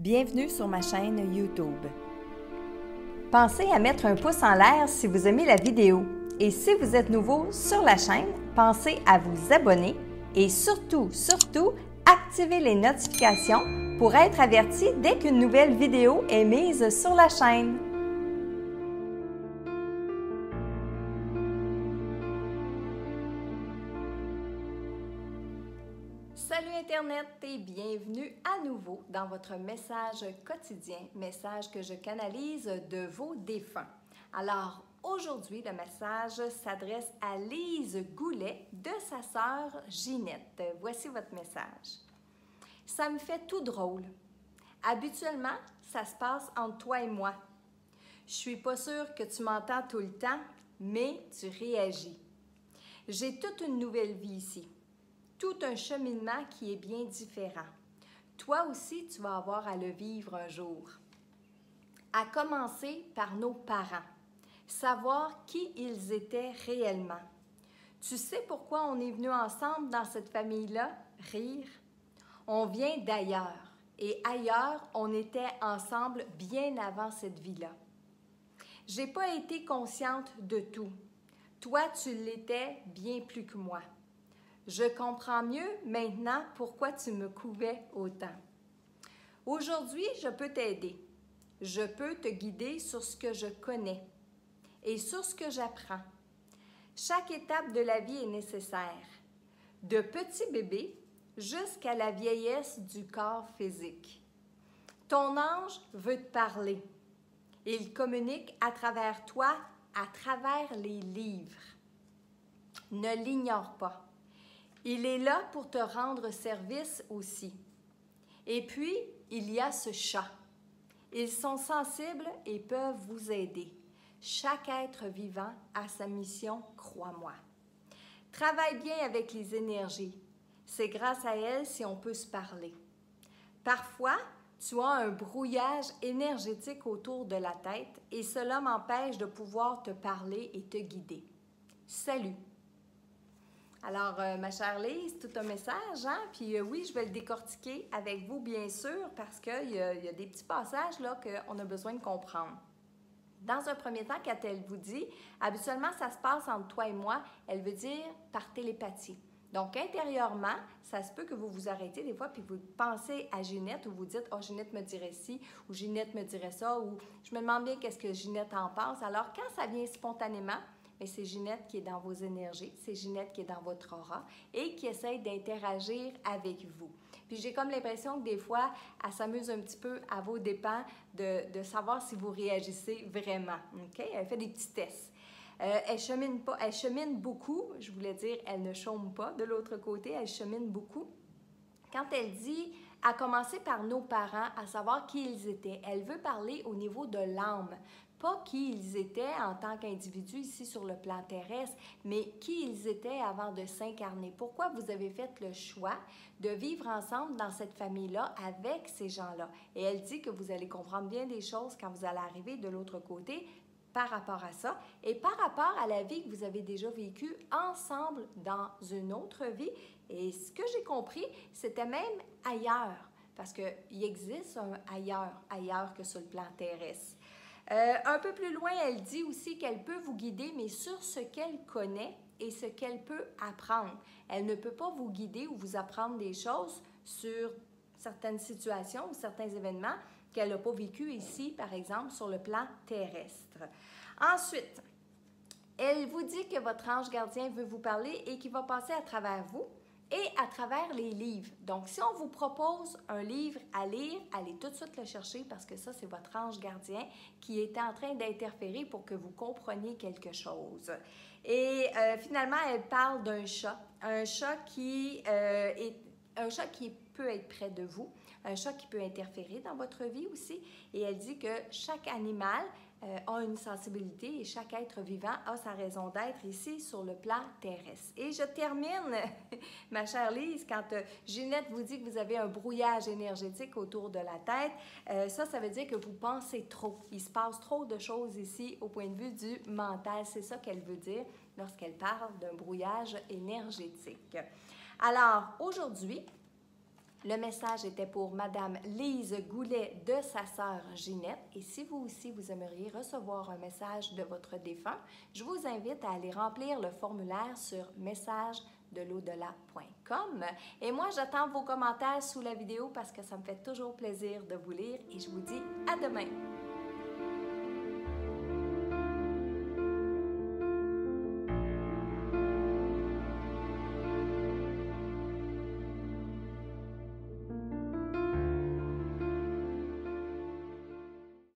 Bienvenue sur ma chaîne YouTube. Pensez à mettre un pouce en l'air si vous aimez la vidéo. Et si vous êtes nouveau sur la chaîne, pensez à vous abonner et surtout, activez les notifications pour être averti dès qu'une nouvelle vidéo est mise sur la chaîne. Salut Internet et bienvenue à nouveau dans votre message quotidien, message que je canalise de vos défunts. Alors aujourd'hui, le message s'adresse à Lise Goulet de sa sœur Ginette. Voici votre message. Ça me fait tout drôle. Habituellement, ça se passe entre toi et moi. Je suis pas sûre que tu m'entends tout le temps, mais tu réagis. J'ai toute une nouvelle vie ici. Tout un cheminement qui est bien différent. Toi aussi, tu vas avoir à le vivre un jour. À commencer par nos parents. Savoir qui ils étaient réellement. Tu sais pourquoi on est venus ensemble dans cette famille-là? Rire. On vient d'ailleurs. Et ailleurs, on était ensemble bien avant cette vie-là. J'ai pas été consciente de tout. Toi, tu l'étais bien plus que moi. Je comprends mieux maintenant pourquoi tu me couvais autant. Aujourd'hui, je peux t'aider. Je peux te guider sur ce que je connais et sur ce que j'apprends. Chaque étape de la vie est nécessaire, de petit bébé jusqu'à la vieillesse du corps physique. Ton ange veut te parler. Il communique à travers toi, à travers les livres. Ne l'ignore pas. Il est là pour te rendre service aussi. Et puis, il y a ce chat. Ils sont sensibles et peuvent vous aider. Chaque être vivant a sa mission, crois-moi. Travaille bien avec les énergies. C'est grâce à elles si on peut se parler. Parfois, tu as un brouillage énergétique autour de la tête et cela m'empêche de pouvoir te parler et te guider. Salut! Alors, ma chère Lise, tout un message, hein? Puis oui, je vais le décortiquer avec vous, bien sûr, parce qu'il y a des petits passages là qu'on a besoin de comprendre. Dans un premier temps, quand elle vous dit, habituellement, ça se passe entre toi et moi, elle veut dire par télépathie. Donc, intérieurement, ça se peut que vous vous arrêtez des fois puis vous pensez à Ginette ou vous dites « Oh, Ginette me dirait ci » ou « Ginette me dirait ça » ou « Je me demande bien qu'est-ce que Ginette en pense. » Alors, quand ça vient spontanément, mais c'est Ginette qui est dans vos énergies, c'est Ginette qui est dans votre aura et qui essaie d'interagir avec vous. Puis j'ai comme l'impression que des fois, elle s'amuse un petit peu à vos dépens de savoir si vous réagissez vraiment. Okay? Elle fait des petits tests. Elle chemine beaucoup, je voulais dire, elle ne chôme pas de l'autre côté, elle chemine beaucoup. Quand elle dit à commencer par nos parents, à savoir qui ils étaient, elle veut parler au niveau de l'âme. Pas qui ils étaient en tant qu'individus ici sur le plan terrestre, mais qui ils étaient avant de s'incarner. Pourquoi vous avez fait le choix de vivre ensemble dans cette famille-là avec ces gens-là. Et elle dit que vous allez comprendre bien des choses quand vous allez arriver de l'autre côté par rapport à ça et par rapport à la vie que vous avez déjà vécue ensemble dans une autre vie. Et ce que j'ai compris, c'était même ailleurs, parce qu'il existe un ailleurs que sur le plan terrestre. Un peu plus loin, elle dit aussi qu'elle peut vous guider, mais sur ce qu'elle connaît et ce qu'elle peut apprendre. Elle ne peut pas vous guider ou vous apprendre des choses sur certaines situations ou certains événements qu'elle n'a pas vécu ici, par exemple, sur le plan terrestre. Ensuite, elle vous dit que votre ange gardien veut vous parler et qu'il va passer à travers vous et à travers les livres. Donc, si on vous propose un livre à lire, allez tout de suite le chercher parce que ça, c'est votre ange gardien qui est en train d'interférer pour que vous compreniez quelque chose. Et finalement, elle parle d'un chat. Un chat qui peut être près de vous, un chat qui peut interférer dans votre vie aussi. Et elle dit que chaque animal a une sensibilité et chaque être vivant a sa raison d'être ici sur le plan terrestre. Et je termine, ma chère Lise, quand Ginette vous dit que vous avez un brouillage énergétique autour de la tête, ça veut dire que vous pensez trop. Il se passe trop de choses ici au point de vue du mental. C'est ça qu'elle veut dire lorsqu'elle parle d'un brouillage énergétique. Alors, aujourd'hui, Le message était pour Madame Lise Goulet de sa sœur Ginette. Et si vous aussi, vous aimeriez recevoir un message de votre défunt, je vous invite à aller remplir le formulaire sur messagedelau-delà.com. Et moi, j'attends vos commentaires sous la vidéo parce que ça me fait toujours plaisir de vous lire et je vous dis à demain!